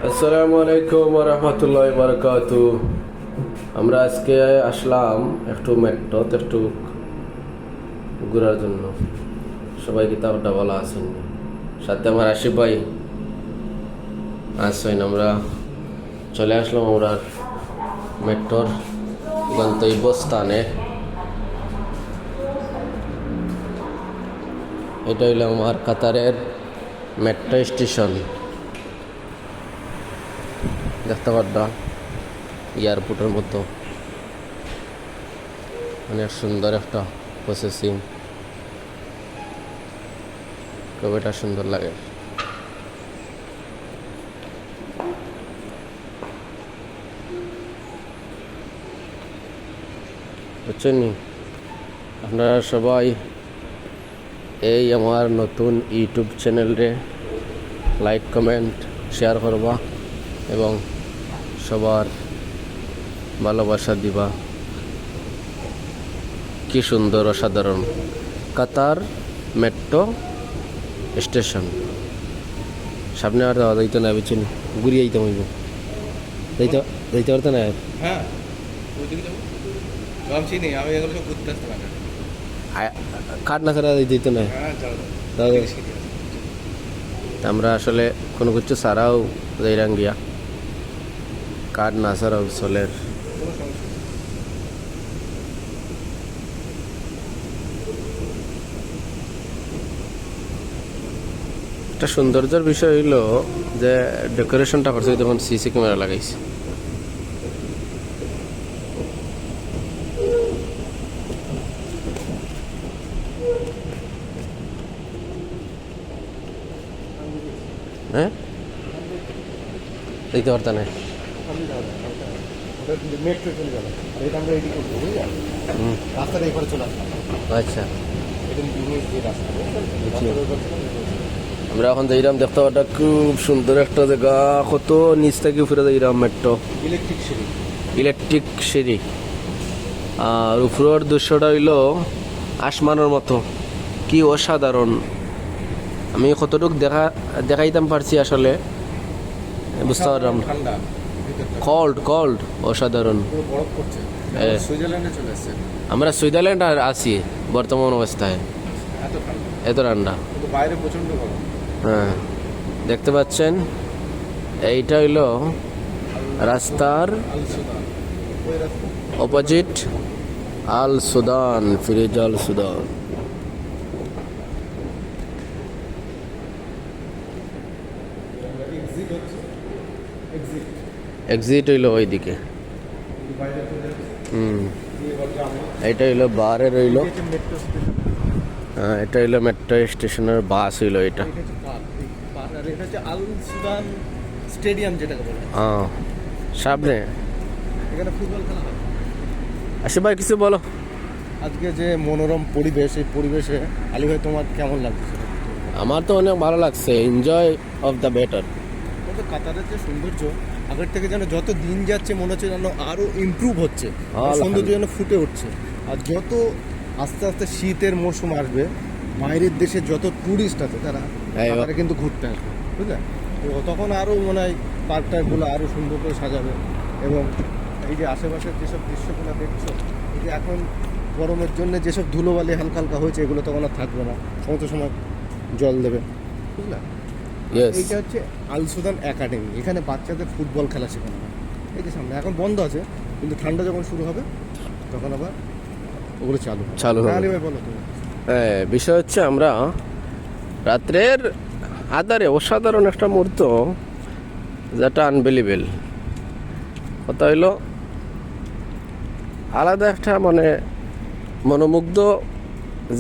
আসসালামু আলাইকুম ওয়া রাহমাতুল্লাহি ওয়া বারাকাতুহু। আমরা আজকে আসলাম একটু মেট্রোতে একটু ঘোরার জন্য। সবাই কিতাবটা ভালো আছেন, সাথে আমার আশিফ ভাই আসছেন। আমরা চলে আসলাম আমরা মেট্রোর গন্তব্যস্থানে। এটা হইল আমার কাতারের মেট্রো স্টেশন। দেখতে পারতাম এয়ারপোর্টের মতো অনেক সুন্দর একটা প্রসেসিং, খুব এটা সুন্দর লাগে। বুঝছেন, আপনারা সবাই এই আমার নতুন ইউটিউব চ্যানেলে লাইক কমেন্ট শেয়ার করবা এবং সবার ভালোবাসা দিবা। কি সুন্দর অসাধারণ কাতার মেট্রো স্টেশন। সামনে আর যাওয়া যাইতো না, বুঝছেন, ঘুরিয়ে যাইতে হইব। যাইতে পারতো না। হ্যাঁ, ভাবছি নি আমি এগুলো সব ঘুরতে আসতে পারি। কাঠ না ছাড়া যেত না। আমরা আসলে কোনো কিছু ছাড়াও যাইরাং গিয়া, কাঠ না ছাড়াও চলের। একটা সৌন্দর্যের বিষয় হইলো যে ডেকোরেশনটা করছে যখন সিসি ক্যামেরা লাগাইছে। হ্যাঁ, দেখতে পারতাম না। মেট্রো চলে যাবে, এটা আমরা এটি করবো, বুঝলেন? রাস্তাটা এপারে চলে আসবে। আচ্ছা, এটা বিজনেস যে রাস্তা, আমরা এখন যাইরাম। দেখতে পাটা খুব সুন্দর একটা জায়গা, কত নিচ থেকে উপরে যাইরাম মেট্রো। ইলেকট্রিক সিঁড়ি, আর উপরের দৃশ্যটা হইল আসমানের মতো, কি অসাধারণ। আমি কতটুক দেখাইতাম পারছি আসলে বুঝতে পারলাম। কোল্ড অসাধারণ। আমরা সুইজারল্যান্ড আর আছি বর্তমান অবস্থায়, এত ঠান্ডা। বাইরে প্রচন্ড গরম। হ্যাঁ, দেখতে পাচ্ছেন এইটা হইল রাস্তার অপোজিট আল সুদান, ফিরোজ আল সুদান। এক্সিট হইল ওইদিকে। এটা হইল বারে রইল। হ্যাঁ, এটা হইল মেট্রো স্টেশনের বাস হইল এটা। আল সুদান স্টেডিয়াম যেটাকে বলে। হ্যাঁ, সামনে এখানে ফুটবল খেলা হয়। আশিফ ভাই কিছু বলো। আজকে যে মনোরম পরিবেশ, এই পরিবেশে আলী ভাই তোমার কেমন লাগছে? আমার তো অনেক ভালো লাগছে। Enjoy of the better. কাতারের যে সৌন্দর্য আগের থেকে যেন যত দিন যাচ্ছে মনে হচ্ছে যেন আরো ইমপ্রুভ হচ্ছে, সৌন্দর্য যেন ফুটে উঠছে। আর যত আস্তে আস্তে শীতের মৌসুম আসবে, বাইরের দেশে যত ট্যুরিস্ট আছে তারা কিন্তু ঘুরতে আসবে, বুঝলেন? তো তখন আরও মনে হয় পার্কটাগুলো আরও সুন্দর করে সাজাবে। এবং এই যে আশেপাশের যেসব দৃশ্যগুলো দেখছো, এই যে এখন গরমের জন্য যেসব ধুলোবালি হালকা হালকা হয়েছে, এগুলো তখন আর থাকবে না, সমস্ত সময় জল দেবে, বুঝলেন? এইটা হচ্ছে আল সুদান একাডেমি। এখানে বাচ্চাদের ফুটবল খেলা শেখানো হয়। এই যে সামনে এখন বন্ধ আছে, কিন্তু ঠান্ডা যখন শুরু হবে তখন আবার ওগুলো চালু হবে। বলো তুমি। হ্যাঁ, বিষয় হচ্ছে আমরা রাত্রের আধারে অসাধারণ একটা মুহূর্ত, যেটা আনবিলিভেবল। কথা হইল আলাদা একটা মনোমুগ্ধ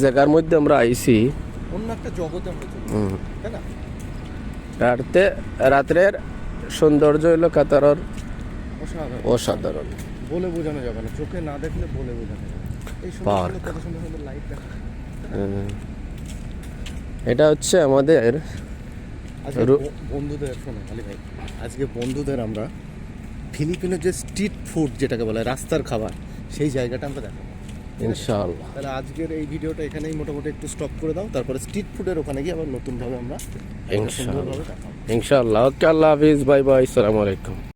জায়গার মধ্যে আমরা আইছি, অন্য একটা জগতে আমরা চলি, তাই না? রাত্রের সৌন্দর্য হইলো কাতারের অসাধারণ। বলে বোঝানো যাবে না, চোখে না দেখলে বলে বোঝানো যাবে। এই সুন্দর কত সুন্দর সুন্দর লাইট দেখা। এটা হচ্ছে আমাদের বন্ধুদের, শোনো আলী ভাই, আজকে বন্ধুদের আমরা ফিলিপিনের যে স্ট্রিট ফুড যেটাকে বলে রাস্তার খাবার, সেই জায়গাটা আমরা দেখাবো ইনশাআল্লাহ। তাহলে আজকের এই ভিডিওটা এখানেই মোটামুটি একটু স্টপ করে দাও, তারপরে স্ট্রিট ফুডের ওখানে গিয়ে আবার নতুনভাবে আমরা সুন্দরভাবে দেখাবো। ইনশাআল্লাহ। ওকে, আল্লাহ হাফিজ, বাই বাই, আসসালামু আলাইকুম।